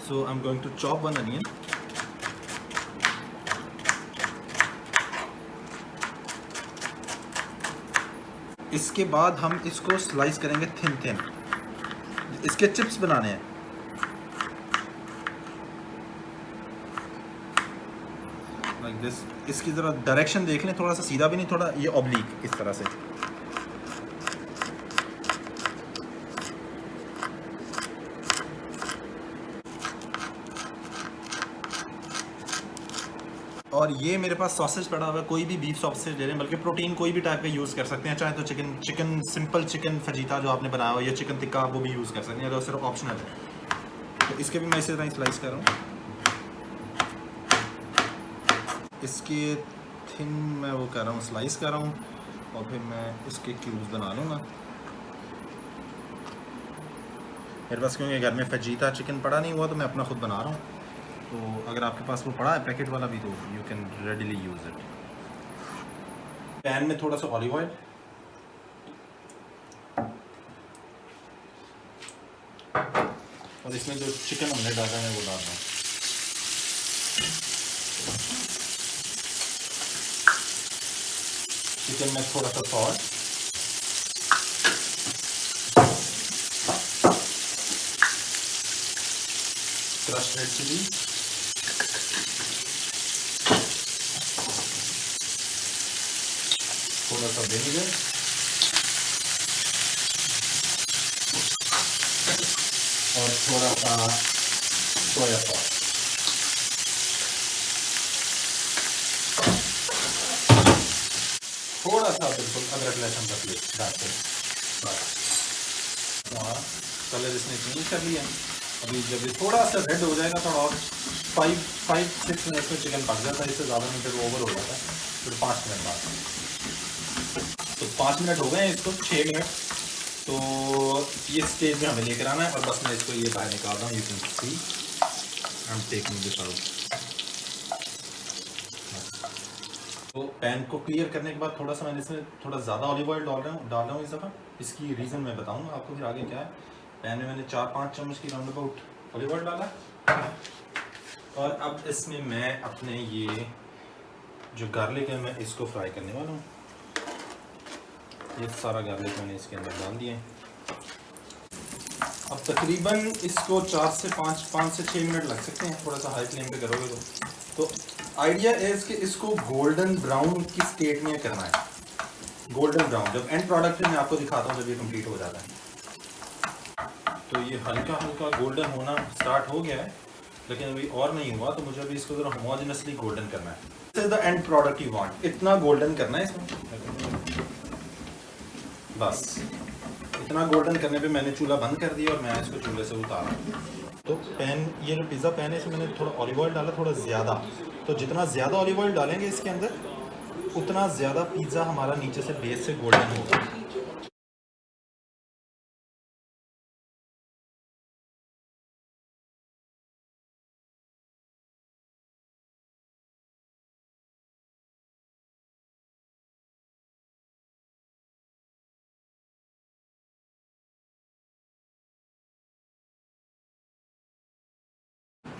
So I'm going to chop one onion. इसके बाद हम इसको स्लाइस करेंगे थिन थिन, इसके चिप्स बनाने हैं। Like this. इसकी ज़रा डायरेक्शन देख लें, थोड़ा सा सीधा भी नहीं, थोड़ा ये ऑब्लिक इस तरह से। और ये मेरे पास सॉसेज पड़ा हुआ है, कोई भी बीफ सॉसेज ले लें, बल्कि प्रोटीन कोई भी टाइप का यूज़ कर सकते हैं। चाहे तो चिकन सिंपल चिकन फजीता जो आपने बनाया हो, या चिकन टिक्का, वो भी यूज़ कर सकते हैं, तो सिर्फ ऑप्शनल है। तो इसके भी मैं इसी तरह स्लाइस कर रहा हूँ। इसके थिन मैं वो कर रहा हूँ, स्लाइस कर रहा हूँ, और फिर मैं इसके क्यूब्स बना लूँगा। मेरे पास क्योंकि घर में फजीता चिकन पड़ा नहीं हुआ, तो मैं अपना खुद बना रहा हूँ। तो अगर आपके पास वो पड़ा है पैकेट वाला भी, तो you can readily use it. Pan में थोड़ा सा ऑलिव ऑयल, और इसमें जो चिकन हमने डाला है वो डालना है। चिकन में थोड़ा सा सॉल्ट, क्रश्ड रेड चिली, थोड़ा सा विनेगर, और थोड़ा सा सोया सॉस। थोड़ा सा बिल्कुल अदरक लहसुन का पेस्ट डालते हैं। कलर इसने चेंज कर लिया। अभी जब ये थोड़ा सा रेड हो जाएगा, थोड़ा और 5-6 मिनट में चिकन पक जाता है। इससे ज़्यादा नहीं फिर ओवर हो जाता है। फिर 5 मिनट बाद, तो 5 मिनट हो गए हैं, इसको 6 मिनट। तो ये स्टेज में हमें लेकर आना है, और बस मैं इसको ये बाहर निकाल रहा हूँ। You can see I am taking this out. तो पैन को क्लियर करने के बाद थोड़ा सा मैंने इसमें थोड़ा ज़्यादा ऑलिव ऑयल डाल रहा हूँ इस दफ़ा। इसकी रीज़न मैं बताऊँगा आपको फिर आगे क्या है। पैन में मैंने 4-5 चम्मच की राउंड अबाउट ऑलिव ऑयल डाला, और अब इसमें मैं अपने ये जो गार्लिक है, मैं इसको फ्राई करने वाला हूँ। ये सारा गार्लिक मैंने इसके अंदर डाल दिया। अब तकरीबन इसको 4 से 6 मिनट लग सकते हैं, थोड़ा सा हाई फ्लेम पे करोगे तो आइडिया है कि इसको गोल्डन ब्राउन की स्टेट में करना है। गोल्डन ब्राउन जब एंड प्रोडक्ट मैं आपको दिखाता हूँ, जब ये कंप्लीट हो जाता है। तो ये हल्का हल्का गोल्डन होना स्टार्ट हो गया है, लेकिन अभी और नहीं हुआ। तो मुझे अभी इसको ज़रा होमोजेनसली गोल्डन करना है। This is the end product you want. इतना गोल्डन करना है इसमें, बस इतना गोल्डन करने पे मैंने चूल्हा बंद कर दिया, और मैं इसको चूल्हे से उतारा। तो पैन, ये जो पिज़्ज़ा पैन है, इसमें मैंने थोड़ा ऑलिव ऑयल डाला, थोड़ा ज़्यादा। तो जितना ज़्यादा ऑलिव ऑयल डालेंगे इसके अंदर, उतना ज़्यादा पिज़्ज़ा हमारा नीचे से बेस से गोल्डन होगा।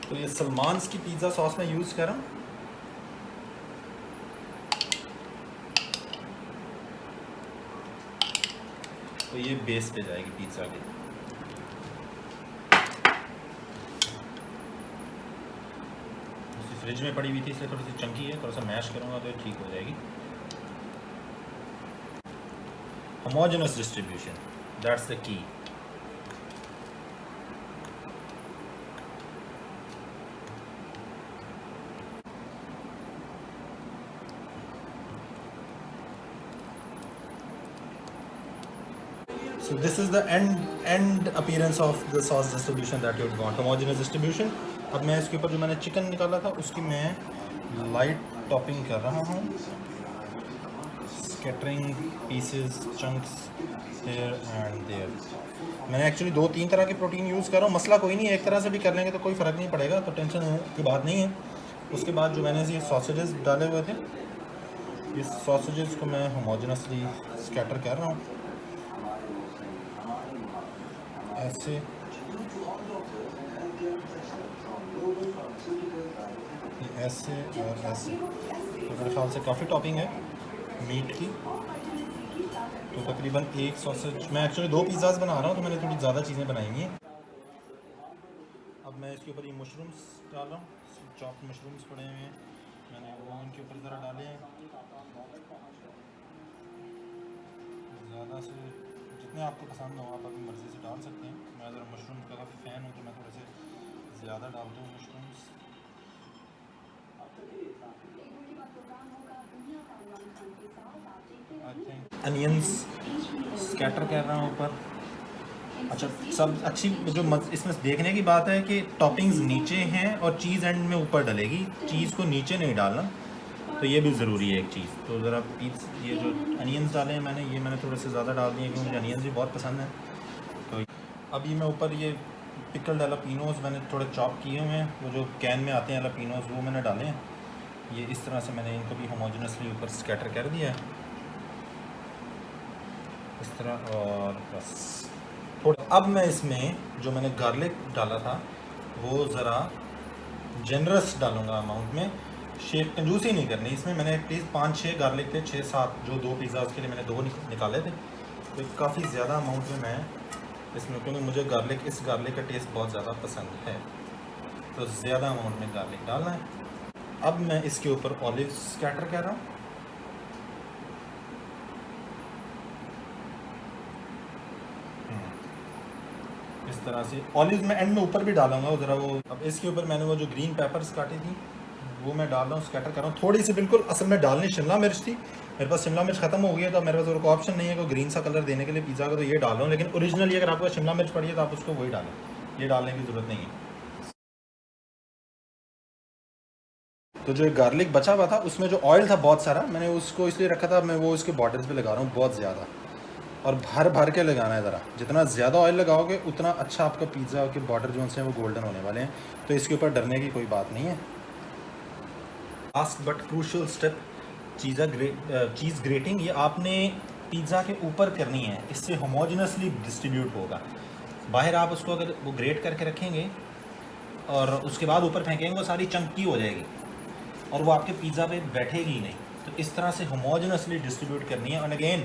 तो ये सलमान्स की पिज़्ज़ा सॉस मैं यूज़ कर रहा हूँ। तो ये बेस पे जाएगी पिज़्ज़ा के। फ्रिज में पड़ी हुई थी, इसलिए थोड़ी सी चंकी है, थोड़ा सा मैश करूँगा तो ठीक हो जाएगी। Homogeneous distribution, that's the key. So this is the end appearance of the sauce distribution that you want, homogeneous distribution. अब मैं इसके ऊपर जो मैंने चिकन निकाला था, उसकी मैं लाइट टॉपिंग कर रहा हूँ, scattering pieces chunks here and there। मैंने एक्चुअली 2-3 तरह के प्रोटीन यूज़ कर रहा हूँ। मसला कोई नहीं है, एक तरह से भी कर लेंगे तो कोई फ़र्क नहीं पड़ेगा, तो टेंशन की बात नहीं है। उसके बाद जो मैंने ये सॉसेजेस डाले हुए थे, इस सॉसेजेस को मैं होमोजेनसली स्कैटर कर रहा हूँ ऐसे। ऐसे और ऐसे, तो मेरे ख्याल से काफ़ी टॉपिंग है मीट की। तो तकरीबन एक सॉसेज, मैं एक्चुअली 2 पिज़्ज़ाज़ बना रहा हूँ तो मैंने थोड़ी ज़्यादा चीज़ें बनाई हैं। अब मैं इसके ऊपर ये मशरूम्स डाल रहा हूँ, चॉप्ड मशरूम्स पड़े हुए हैं, मैंने वो उनके ऊपर ज़रा डाले हैं। ज़्यादा से जितने आपको पसंद हो आप अपनी मर्ज़ी से डाल सकते हैं। मैं ज़रा मशरूम का काफ़ी फ़ैन हूँ तो मैं थोड़े से ज़्यादा डालता हूँ mushrooms. I think onions scatter कर रहा हूँ ऊपर। अच्छा, सब अच्छी जो इसमें देखने की बात है कि टॉपिंग्स नीचे हैं और चीज़ एंड में ऊपर डलेगी, चीज़ को नीचे नहीं डालना, तो ये भी ज़रूरी है एक चीज़। तो ज़रा ये जो अनियंस डाले हैं मैंने थोड़े से ज़्यादा डाल दिए क्योंकि मुझे अनियंस भी बहुत पसंद है। तो अभी मैं ऊपर ये पिकल्ड जलापिनोज़ मैंने थोड़े चॉप किए हुए हैं, वो जो कैन में आते हैं जलापिनोज़ वो मैंने डाले हैं। ये इस तरह से मैंने इनको भी होमोजेनसली ऊपर स्कैटर कर दिया है इस तरह। और बस थोड़ा अब मैं इसमें जो मैंने गार्लिक डाला था वो ज़रा जनरस डालूँगा अमाउंट में, शेप कंजूसी नहीं करनी इसमें। मैंने एटलीस्ट 5-6 गार्लिक थे, 6-7 जो 2 पिज़्ज़ाज़ के लिए मैंने 2 निकाले थे, तो काफ़ी ज़्यादा अमाउंट में मैं इसमें, क्योंकि मुझे इस गार्लिक का टेस्ट बहुत ज़्यादा पसंद है, तो ज़्यादा अमाउंट में गार्लिक डालना है। अब मैं इसके ऊपर ऑलिव स्कैटर कर रहा हूँ। इस तरह से ऑलिव मैं एंड में ऊपर भी डालूंगा ज़रा वो। अब इसके ऊपर मैंने वो जो ग्रीन पेपर्स काटी थी वो मैं डाल रहा हूँ, स्कैटर कर रहा हूँ थोड़ी सी। बिल्कुल असल में डालनी शिमला मिर्च थी, मेरे पास शिमला मिर्च ख़त्म हो गई है तो मेरे पास और कोई ऑप्शन नहीं है कोई ग्रीन सा कलर देने के लिए पिज़्ज़ा का, तो ये डाल रहा हूँ। लेकिन ओरिजिनली अगर आपको शिमला मिर्च पड़ी है तो आप उसको वही डालें, ये डालने की ज़रूरत नहीं है। तो जो गार्लिक बचा हुआ था उसमें जो ऑयल था बहुत सारा, मैंने उसको इसलिए रखा था, मैं वो इसके बॉर्डर्स पे लगा रहा हूँ बहुत ज़्यादा, और भर भर के लगाना है ज़रा। जितना ज़्यादा ऑयल लगाओगे उतना अच्छा आपका पिज़्ज़ा के बॉर्डर जो हैं वो गोल्डन होने वाले हैं, तो इसके ऊपर डरने की कोई बात नहीं है। Last but crucial step, cheese grating. ये आपने पिज़्ज़ा के ऊपर करनी है, इससे होमोजेनसली डिस्ट्रीब्यूट होगा। बाहर आप उसको अगर वो ग्रेट करके रखेंगे और उसके बाद ऊपर फेंकेंगे वो सारी चंकी हो जाएगी और वो आपके पिज़्ज़ा पे बैठेगी ही नहीं। तो इस तरह से होमोजेनसली डिस्ट्रीब्यूट करनी है। और अगेन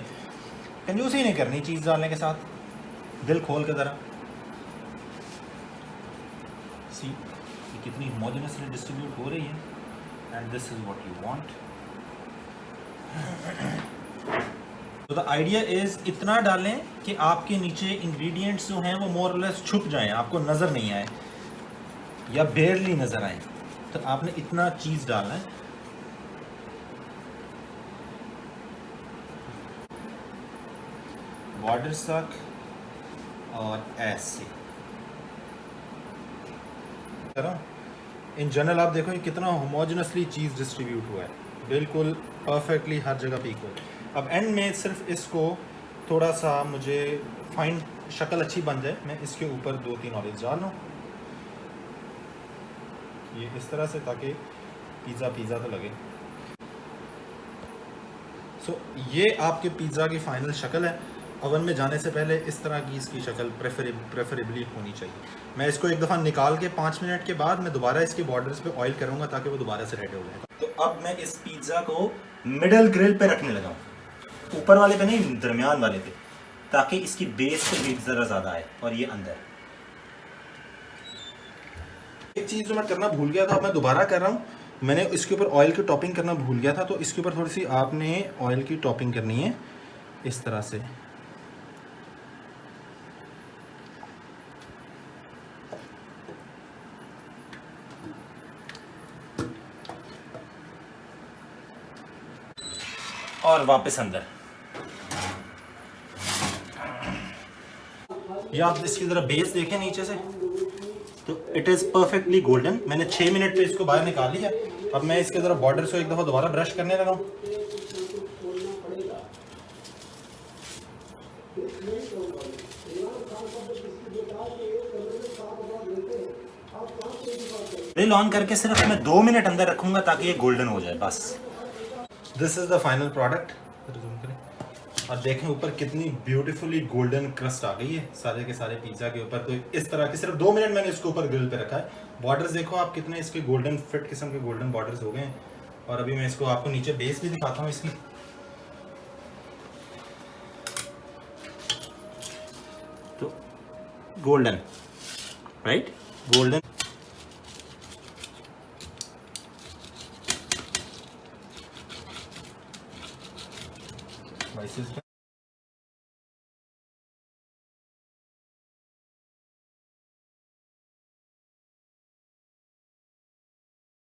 कंजूसी नहीं करनी चीज़ डालने के साथ, दिल खोल के ज़रा सी कितनी होमोजेनसली डिस्ट्रीब्यूट हो रही है, and this is what you want. तो द आइडिया इज़ इतना डालें कि आपके नीचे इंग्रेडिएंट्स जो हैं वो मोर और लेस छुप जाएं, आपको नज़र नहीं आए या बेयरली नज़र आए। तो आपने इतना चीज़ डालना है। बॉर्डर्स तक और ऐसे इन जनरल आप देखो ये कितना होमोजेनसली चीज़ डिस्ट्रीब्यूट हुआ है, बिल्कुल परफेक्टली हर जगह पे इक्वल। अब एंड में सिर्फ इसको थोड़ा सा मुझे फाइन शक्ल अच्छी बन जाए, मैं इसके ऊपर 2-3 ऑलिव्स डाल लूँ ये इस तरह से, ताकि पिज़्ज़ा तो लगे। सो ये आपके पिज़्ज़ा की फ़ाइनल शक्ल है। ओवन में जाने से पहले इस तरह की इसकी शक्ल प्रेफरेबली होनी चाहिए। मैं इसको एक दफ़ा निकाल के 5 मिनट के बाद मैं दोबारा इसके बॉर्डर्स पे ऑयल करूँगा ताकि वो दोबारा से रेडी हो जाएगा। तो अब मैं इस पिज़्ज़ा को मिडल ग्रिल पे रखने लगा हूँ, ऊपर वाले पे नहीं, दरमियान वाले पे, ताकि इसकी बेस पे हीट ज़रा ज़्यादा आए और ये अंदर। एक चीज़ जो मैं करना भूल गया था मैं दोबारा कर रहा हूँ, मैंने इसके ऊपर ऑयल की टॉपिंग करना भूल गया था, तो इसके ऊपर थोड़ी सी आपने ऑयल की टॉपिंग करनी है इस तरह से। और वापस अंदर। ये आप इसकी ज़रा बेस देखें नीचे से, तो इट इज़ परफेक्टली गोल्डन। मैंने 6 मिनट पे इसको बाहर निकाल लिया। अब मैं इसके ज़रा बॉर्डर से एक दफ़ा दोबारा ब्रश करने लगा हूँ। ग्रिल ऑन करके सिर्फ मैं 2 मिनट अंदर रखूँगा ताकि ये गोल्डन हो जाए बस। This is the final product. और देखें ऊपर कितनी ब्यूटीफुली गोल्डन क्रस्ट आ गई है सारे के सारे पिज्ज़ा के ऊपर। तो इस तरह के सिर्फ 2 मिनट मैंने इसके ऊपर ग्रिल पे रखा है। बॉर्डर्स देखो आप कितने इसके गोल्डन फिट किस्म के गोल्डन बॉर्डर्स हो गए हैं। और अभी मैं इसको आपको नीचे बेस भी दिखाता हूँ इसकी। तो गोल्डन, राइट, गोल्डन। स्पाइसेस